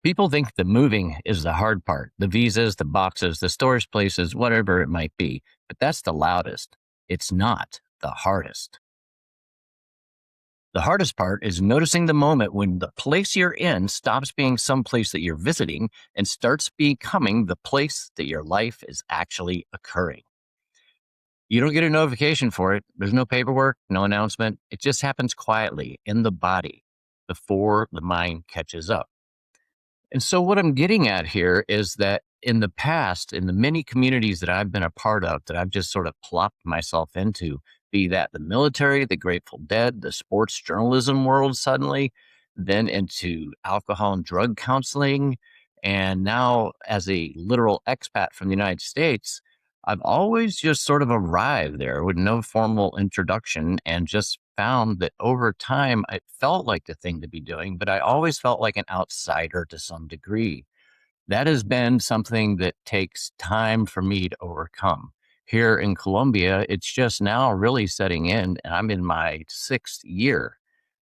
People think the moving is the hard part, the visas, the boxes, the storage places, whatever it might be, but that's the loudest. It's not the hardest. The hardest part is noticing the moment when the place you're in stops being some place that you're visiting and starts becoming the place that your life is actually occurring. You don't get a notification for it. There's no paperwork, no announcement. It just happens quietly in the body before the mind catches up. And so, what I'm getting at here is that in the past, in the many communities that I've been a part of, that I've just sort of plopped myself into, be that the military, the Grateful Dead, the sports journalism world suddenly, then into alcohol and drug counseling. And now, as a literal expat from the United States, I've always just sort of arrived there with no formal introduction and just found that over time it felt like the thing to be doing, but I always felt like an outsider to some degree. That has been something that takes time for me to overcome. Here in Colombia, it's just now really setting in, and I'm in my sixth year.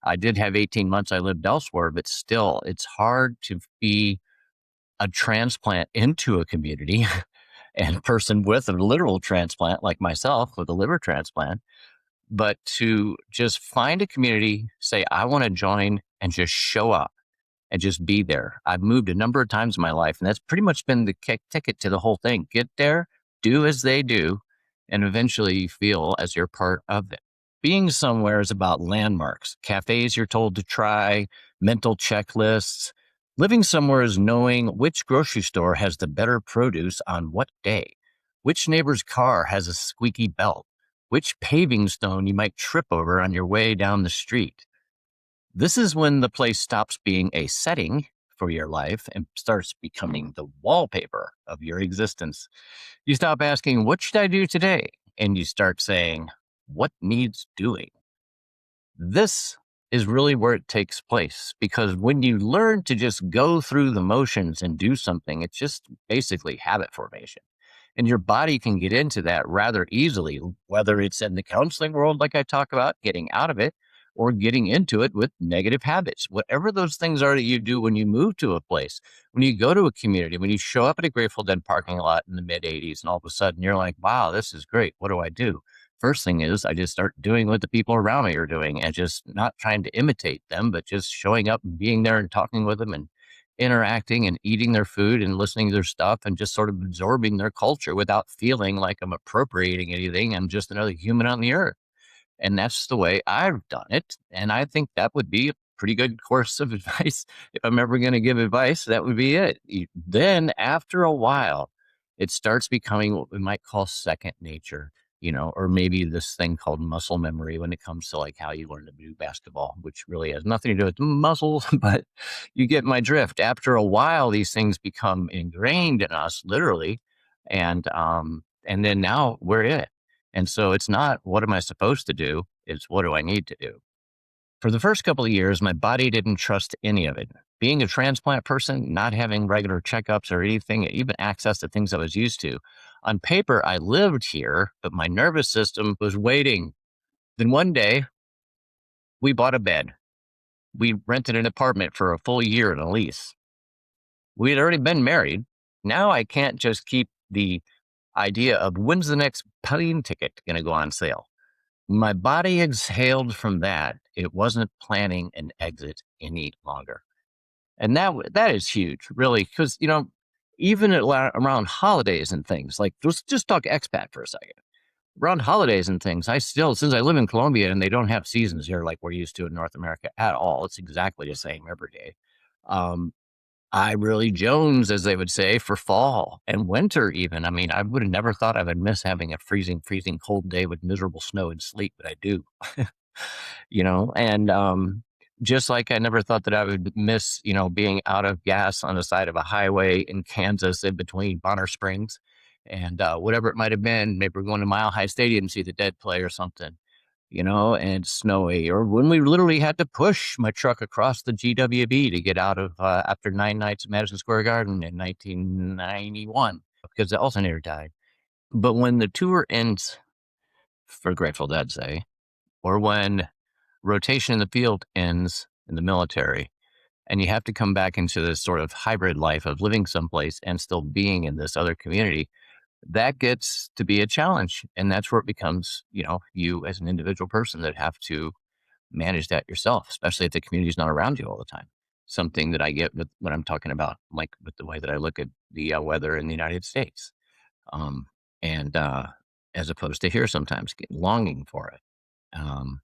I did have 18 months I lived elsewhere, but still, it's hard to be a transplant into a community and a person with a literal transplant like myself with a liver transplant, but to just find a community, say, I want to join and just show up and just be there. I've moved a number of times in my life, and that's pretty much been the kick ticket to the whole thing. Get there, do as they do, and eventually you feel as you're part of it. Being somewhere is about landmarks, cafes you're told to try, mental checklists. Living somewhere is knowing which grocery store has the better produce on what day, which neighbor's car has a squeaky belt, which paving stone you might trip over on your way down the street. This is when the place stops being a setting for your life and starts becoming the wallpaper of your existence. You stop asking, what should I do today? And you start saying, what needs doing? This is really where it takes place, because when you learn to just go through the motions and do something, it's just basically habit formation. And your body can get into that rather easily, whether it's in the counseling world, like I talk about, getting out of it, or getting into it with negative habits. Whatever those things are that you do when you move to a place, when you go to a community, when you show up at a Grateful Dead parking lot in the mid 80s, and all of a sudden you're like, wow, this is great. What do I do? First thing is I just start doing what the people around me are doing and just not trying to imitate them, but just showing up and being there and talking with them and interacting and eating their food and listening to their stuff and just sort of absorbing their culture without feeling like I'm appropriating anything. I'm just another human on the earth. And that's the way I've done it. And I think that would be a pretty good course of advice. If I'm ever going to give advice, that would be it. Then after a while, it starts becoming what we might call second nature, or maybe this thing called muscle memory when it comes to like how you learn to do basketball, which really has nothing to do with muscles, but you get my drift. After a while, these things become ingrained in us, literally. And then now we're it. And so it's not what am I supposed to do? It's what do I need to do? For the first couple of years, my body didn't trust any of it. Being a transplant person, not having regular checkups or anything, even access to things I was used to. On paper, I lived here, but my nervous system was waiting. Then one day, we bought a bed. We rented an apartment for a full year in a lease. We had already been married. Now I can't just keep the idea of when's the next plane ticket going to go on sale. My body exhaled from that. It wasn't planning an exit any longer. And that is huge, really, because, even around holidays and things, like let's just talk expat for a second. Around holidays and things, I still, since I live in Colombia and they don't have seasons here like we're used to in North America at all, it's exactly the same every day. Um, I really Jones, as they would say, for fall and winter even. I mean, I would have never thought I would miss having a freezing, freezing cold day with miserable snow and sleet, but I do. And just like I never thought that I would miss, being out of gas on the side of a highway in Kansas in between Bonner Springs and whatever it might have been. Maybe we're going to Mile High Stadium to see the Dead play or something, and snowy, or when we literally had to push my truck across the GWB to get out of after 9 nights at Madison Square Garden in 1991 because the alternator died. But when the tour ends, for Grateful Dead, say, or when rotation in the field ends in the military, and you have to come back into this sort of hybrid life of living someplace and still being in this other community. That gets to be a challenge, and that's where it becomes, you as an individual person that have to manage that yourself, especially if the community is not around you all the time. Something that I get with when I'm talking about, like with the way that I look at the weather in the United States, um, and as opposed to here, sometimes longing for it. Um,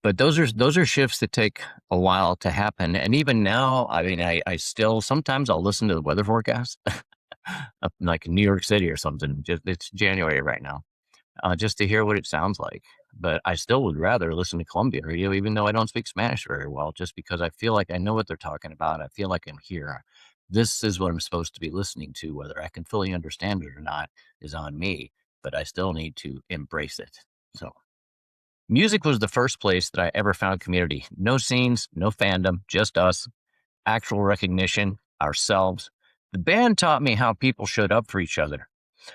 but those are shifts that take a while to happen. And even now, I mean, I still sometimes I'll listen to the weather forecast, up in like New York City or something. Just it's January right now, just to hear what it sounds like. But I still would rather listen to Colombia radio, even though I don't speak Spanish very well, just because I feel like I know what they're talking about. I feel like I'm here. This is what I'm supposed to be listening to. Whether I can fully understand it or not is on me, but I still need to embrace it. So, music was the first place that I ever found community. No scenes, no fandom, just us, actual recognition, ourselves. The band taught me how people showed up for each other.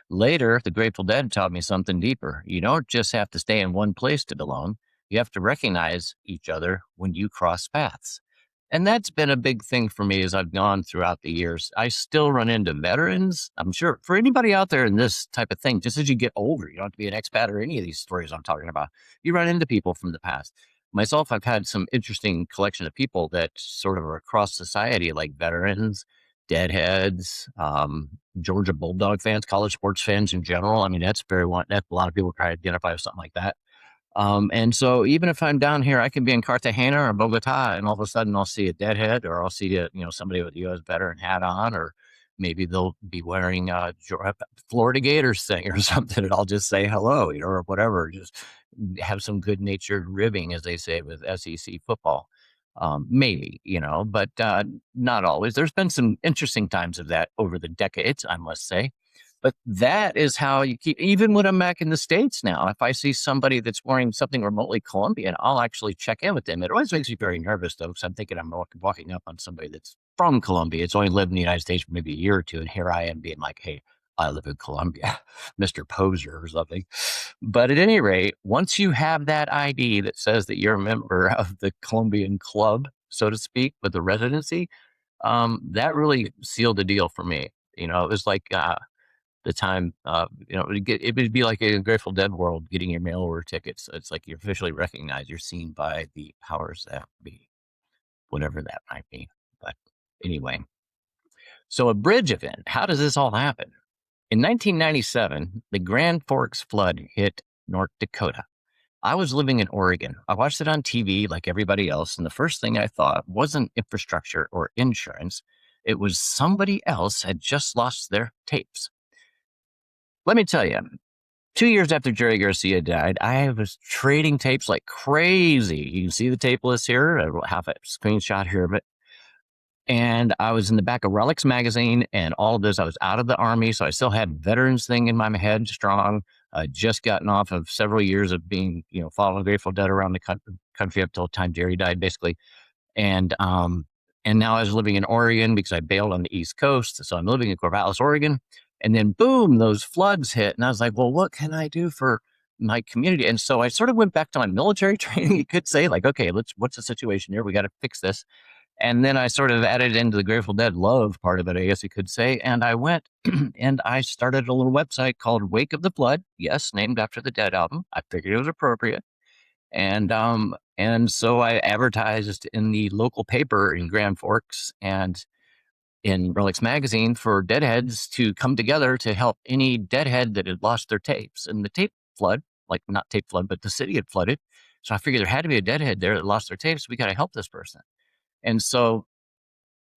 Later, the Grateful Dead taught me something deeper. You don't just have to stay in one place to belong. You have to recognize each other when you cross paths. And that's been a big thing for me as I've gone throughout the years. I still run into veterans. I'm sure for anybody out there in this type of thing, just as you get older, you don't have to be an expat or any of these stories I'm talking about. You run into people from the past. Myself, I've had some interesting collection of people that sort of are across society, like veterans, deadheads, Georgia Bulldog fans, college sports fans in general. I mean, that's very one that a lot of people try to identify with something like that. And so even if I'm down here, I can be in Cartagena or Bogota, and all of a sudden I'll see a deadhead, or I'll see somebody with a U.S. veteran hat on, or maybe they'll be wearing a Florida Gators thing or something, and I'll just say hello, or whatever. Just have some good natured ribbing, as they say with SEC football. Maybe, but not always. There's been some interesting times of that over the decades, I must say. But that is how you keep, even when I'm back in the States now, if I see somebody that's wearing something remotely Colombian, I'll actually check in with them. It always makes me very nervous, though, because I'm thinking I'm walking up on somebody that's from Colombia. It's only lived in the United States for maybe a year or two. And here I am being like, hey, I live in Colombia, Mr. Poser or something. But at any rate, once you have that ID that says that you're a member of the Colombian club, so to speak, with the residency, that really sealed the deal for me. It was like, the time, it would be like a Grateful Dead world getting your mail order tickets. It's like you're officially recognized. You're seen by the powers that be, whatever that might be. But anyway, so a bridge event. How does this all happen? In 1997, the Grand Forks flood hit North Dakota. I was living in Oregon. I watched it on TV like everybody else, and the first thing I thought wasn't infrastructure or insurance. It was somebody else had just lost their tapes. Let me tell you, 2 years after Jerry Garcia died, I was trading tapes like crazy. You can see the tape list here. I have a screenshot here of it. And I was in the back of Relics magazine and all of this. I was out of the Army, so I still had veterans thing in my head strong. I just gotten off of several years of being, following Grateful Dead around the country up till the time Jerry died, basically. And now I was living in Oregon because I bailed on the East Coast. So I'm living in Corvallis, Oregon. And then boom, those floods hit. And I was like, well, what can I do for my community? And so I sort of went back to my military training, you could say, like, okay, what's the situation here? We got to fix this. And then I sort of added into the Grateful Dead love part of it, I guess you could say. And I went and I started a little website called Wake of the Flood. Yes, named after the Dead album. I figured it was appropriate. And so I advertised in the local paper in Grand Forks and in Relics magazine for deadheads to come together to help any deadhead that had lost their tapes. And the tape flood, like not tape flood, but the city had flooded. So I figured there had to be a deadhead there that lost their tapes. We got to help this person. And so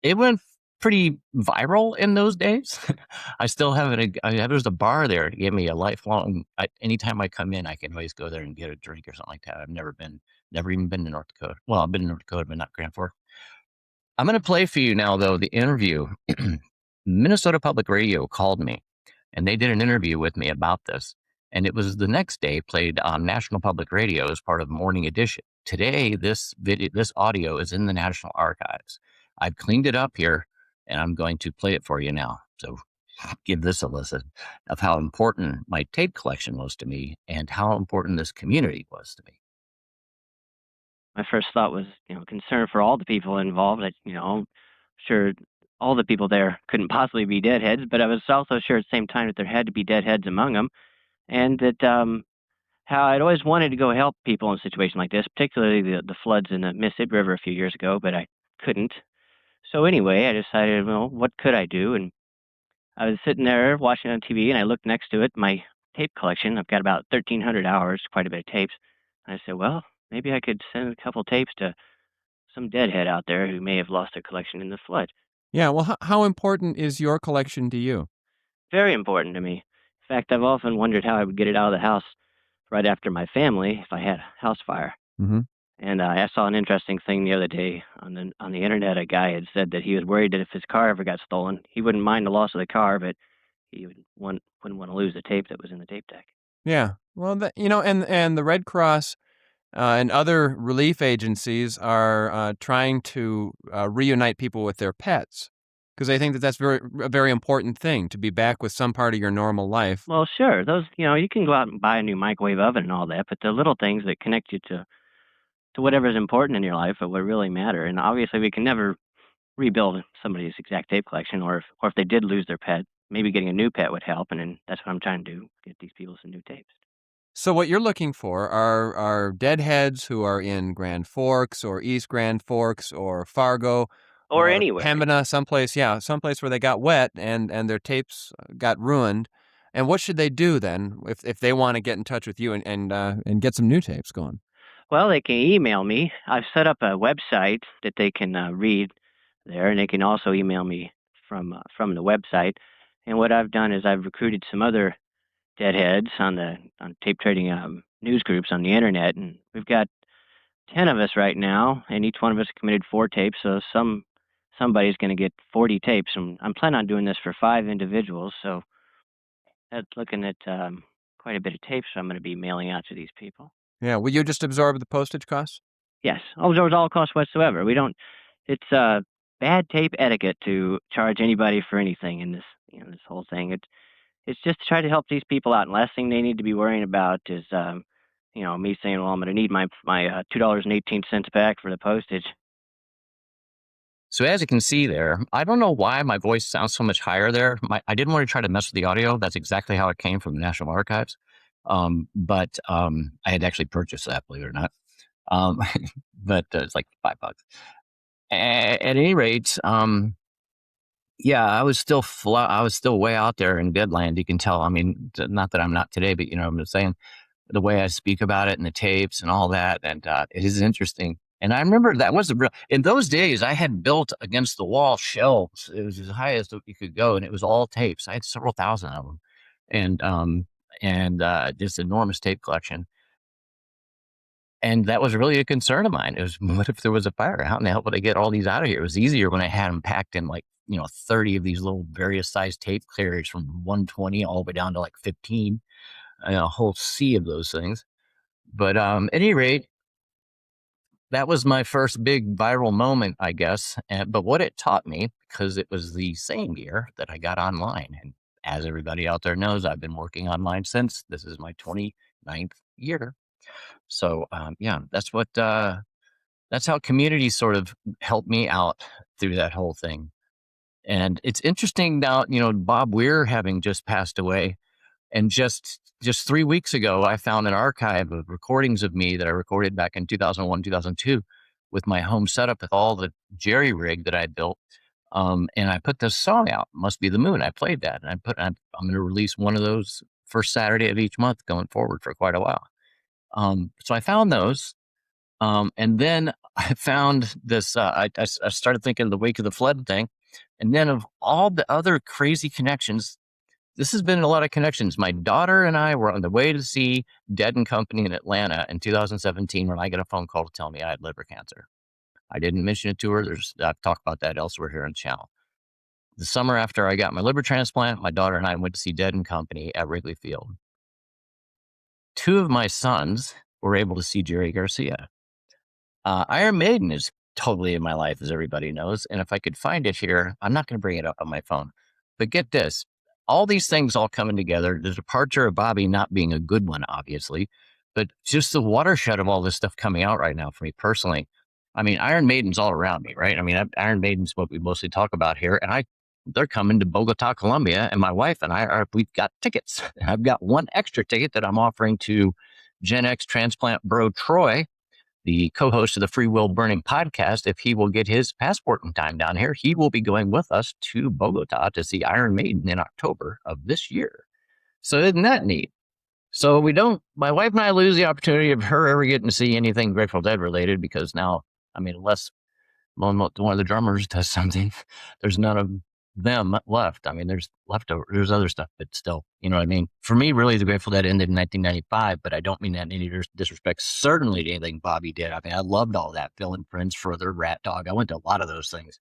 it went pretty viral in those days. I still have it. There's a bar there that gave me a lifelong. Anytime I come in, I can always go there and get a drink or something like that. I've never even been to North Dakota. Well, I've been to North Dakota, but not Grand Forks. I'm going to play for you now, though, the interview. Minnesota Public Radio called me, and they did an interview with me about this. And it was the next day played on National Public Radio as part of Morning Edition. Today, this audio is in the National Archives. I've cleaned it up here, and I'm going to play it for you now. So give this a listen of how important my tape collection was to me and how important this community was to me. my first thought was, concern for all the people involved. Sure all the people there couldn't possibly be deadheads, but I was also sure at the same time that there had to be deadheads among them, and that how I'd always wanted to go help people in a situation like this, particularly the floods in the Mississippi River a few years ago, but I couldn't. So anyway, I decided, well, what could I do? And I was sitting there watching on TV, and I looked next to it, my tape collection. I've got about 1,300 hours, quite a bit of tapes. And I said, well, maybe I could send a couple tapes to some deadhead out there who may have lost their collection in the flood. Yeah, well, how important is your collection to you? Very important to me. In fact, I've often wondered how I would get it out of the house right after my family if I had a house fire. Mhm. And I saw an interesting thing the other day on the internet. A guy had said that he was worried that if his car ever got stolen, he wouldn't mind the loss of the car, but wouldn't want to lose the tape that was in the tape deck. Yeah. Well, and the Red Cross and other relief agencies are trying to reunite people with their pets because they think that that's a very important thing to be back with some part of your normal life. Well, sure, those you can go out and buy a new microwave oven and all that, but the little things that connect you to whatever's important in your life are what really matter. And obviously, we can never rebuild somebody's exact tape collection, or if they did lose their pet, maybe getting a new pet would help. And then that's what I'm trying to do: get these people some new tapes. So what you're looking for are deadheads who are in Grand Forks or East Grand Forks or Fargo Or or anywhere. Pembina, someplace where they got wet and their tapes got ruined. And what should they do then if they want to get in touch with you and get some new tapes going? Well, they can email me. I've set up a website that they can read there, and they can also email me from the website. And what I've done is I've recruited some other deadheads on tape trading news groups on the internet, and we've got 10 of us right now, and each one of us committed 4 tapes. So somebody's going to get 40 tapes, and I'm planning on doing this for 5 individuals. So that's looking at quite a bit of tapes. I'm going to be mailing out to these people. Yeah, will you just absorb the postage costs? Yes, absorbs all costs whatsoever. We don't. It's bad tape etiquette to charge anybody for anything in this whole thing. It's just to try to help these people out. And last thing they need to be worrying about is me saying, well, I'm going to need my $2.18 back for the postage. So as you can see there, I don't know why my voice sounds so much higher there. I didn't want to try to mess with the audio. That's exactly how it came from the National Archives. But I had actually purchased that, believe it or not. Um, but it's like $5. At any rate, yeah, I was still way out there in deadland. You can tell. I mean, not that I'm not today, but I'm just saying the way I speak about it and the tapes and all that, and it is interesting. And I remember that was the real. In those days, I had built against the wall shelves. It was as high as you could go, and it was all tapes. I had several thousand of them, and this enormous tape collection. And that was really a concern of mine. It was, what if there was a fire? How in the hell would I get all these out of here? It was easier when I had them packed in 30 of these little various size tape carriers from 120 all the way down to like 15, a whole sea of those things. But at any rate, that was my first big viral moment, I guess. But what it taught me, because it was the same year that I got online. And as everybody out there knows, I've been working online since. This is my 29th year. So yeah, that's how community sort of helped me out through that whole thing. And it's interesting now, Bob Weir having just passed away. And just 3 weeks ago, I found an archive of recordings of me that I recorded back in 2001, 2002 with my home setup with all the jerry rig that I built. And I put this song out, Must Be the Moon. I played that, and I'm going to release one of those first Saturday of each month going forward for quite a while. So I found those. And then I found this, I started thinking of the Wake of the Flood thing. And then of all the other crazy connections, this has been a lot of connections. My daughter and I were on the way to see Dead and Company in Atlanta in 2017 when I got a phone call to tell me I had liver cancer. I didn't mention it to her. I've talked about that elsewhere here on the channel. The summer after I got my liver transplant, my daughter and I went to see Dead and Company at Wrigley Field. 2 of my sons were able to see Jerry Garcia. Iron Maiden is totally in my life, as everybody knows. And if I could find it here, I'm not going to bring it up on my phone. But get this, all these things all coming together. The departure of Bobby not being a good one, obviously, But just the watershed of all this stuff coming out right now for me personally. I mean, Iron Maiden's all around me, right? I mean, Iron Maiden's what we mostly talk about here, and they're coming to Bogotá, Colombia, and my wife and we've got tickets. I've got one extra ticket that I'm offering to Gen X transplant bro Troy, the co-host of the Free Will Burning podcast. If he will get his passport in time down here, he will be going with us to Bogotá to see Iron Maiden in October of this year. So isn't that neat? So my wife and I lose the opportunity of her ever getting to see anything Grateful Dead related, because now, I mean, unless one of the drummers does something, there's none of them left. I mean, there's other stuff, but still, you know what I mean? For me, really, the Grateful Dead ended in 1995, but I don't mean that in any disrespect, certainly to anything Bobby did. I mean, I loved all that. Phil and Friends, Further, Rat Dog. I went to a lot of those things.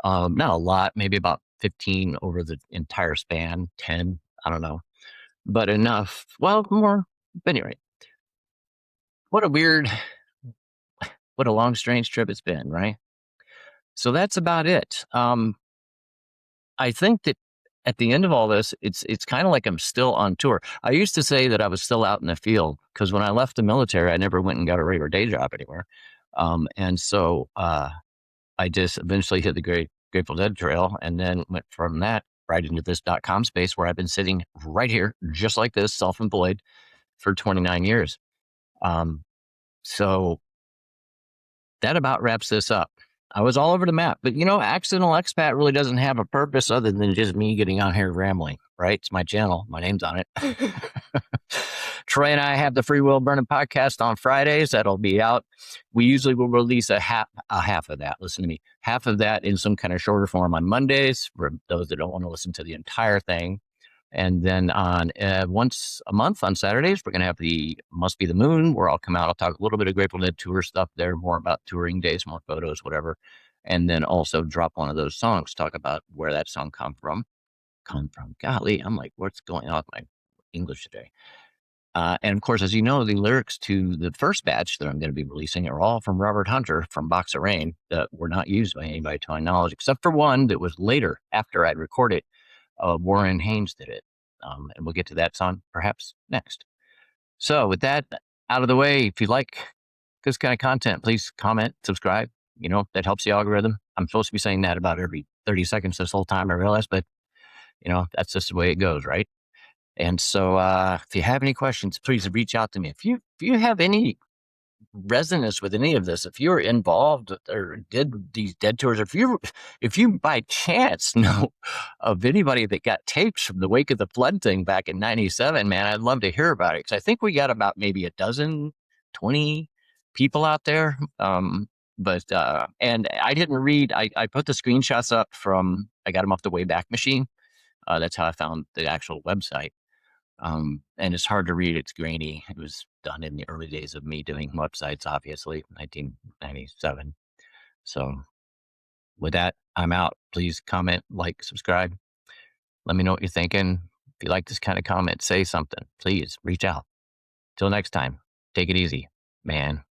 Not a lot, maybe about 15 over the entire span, 10, I don't know. But enough. Well, more. But anyway, what a long, strange trip it's been, right? So that's about it. I think that at the end of all this, it's kind of like I'm still on tour. I used to say that I was still out in the field, because when I left the military, I never went and got a regular day job anywhere. And so I just eventually hit the Grateful Dead trail, and then went from that right into this .com space, where I've been sitting right here, just like this, self-employed, for 29 years. So that about wraps this up. I was all over the map, but Accidental Expat really doesn't have a purpose other than just me getting on here rambling, right? It's my channel. My name's on it. Troy and I have the Free Will Burning podcast on Fridays. That'll be out. We usually will release a half of that. Listen to me. Half of that in some kind of shorter form on Mondays for those that don't want to listen to the entire thing. And then on once a month on Saturdays, we're going to have the Must Be the Moon, where I'll come out. I'll talk a little bit of Grateful Dead tour stuff there, more about touring days, more photos, whatever. And then also drop one of those songs, talk about where that song come from. Golly, I'm like, what's going on with my English today? And of course, as you know, the lyrics to the first batch that I'm going to be releasing are all from Robert Hunter from Box of Rain, that were not used by anybody to my knowledge, except for one that was later after I'd recorded. Warren Haynes did it. And we'll get to that song perhaps next. So with that out of the way, if you like this kind of content, please comment, subscribe. That helps the algorithm. I'm supposed to be saying that about every 30 seconds this whole time, I realize, but that's just the way it goes, right? And so if you have any questions, please reach out to me. If you have any resonance with any of this, if you're involved or did these Dead tours, if you by chance know of anybody that got tapes from the Wake of the Flood thing back in 97, man, I'd love to hear about it, because I think we got about maybe a dozen, 20 people out there. But and I didn't read, I put the screenshots up I got them off the Wayback Machine. That's how I found the actual website. And it's hard to read. It's grainy. It was done in the early days of me doing websites, obviously, 1997. So with that, I'm out. Please comment, like, subscribe. Let me know what you're thinking. If you like this kind of comment, say something. Please reach out. Till next time, take it easy, man.